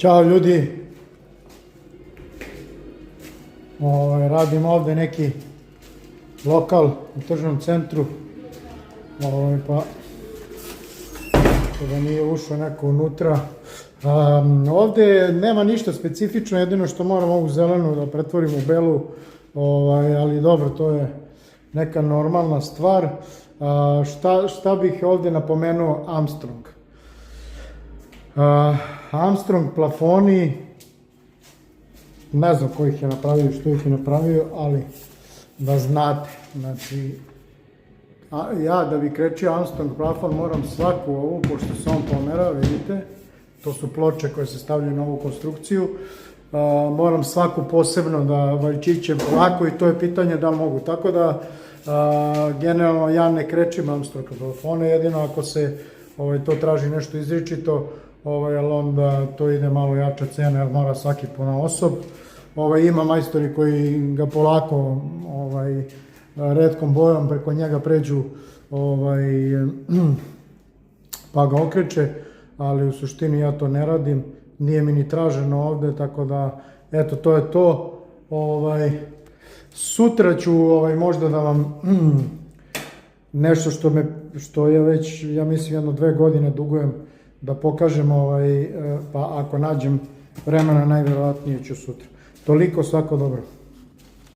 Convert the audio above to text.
Ćao ljudi, radim ovde neki lokal u tržnom centru, pa da nije ušao neko unutra. Ovde nema ništa specifično, jedino što moram ovu zelenu da pretvorim u belu, ali dobro, to je neka normalna stvar. Šta bih ovde napomenuo? Armstrong. Armstrong plafoni, ne znam ko ih je napravio, što ih je napravio, ali da znate, znači, ja da bi krečio Armstrong plafon moram svaku ovu, pošto se on pomera, vidite, to su ploče koje se stavljaju na ovu konstrukciju, moram svaku posebno da valjčićem polako i to je pitanje da li mogu, tako da generalno ja ne krečim Armstrong plafone, jedino ako se to traži nešto izričito, ali onda to ide malo jača cena jer mora svaki ponaosob. Ima majstori koji ga polako retkom bojom preko njega pređu pa ga okreće, ali u suštini ja to ne radim, nije mi ni traženo ovde, tako da eto to je to. Sutra ću možda da vam nešto što je već, ja mislim, jedno 2 godine dugujem da pokažem, pa ako nađem vremena najverovatnije ću sutra. Toliko, svako dobro.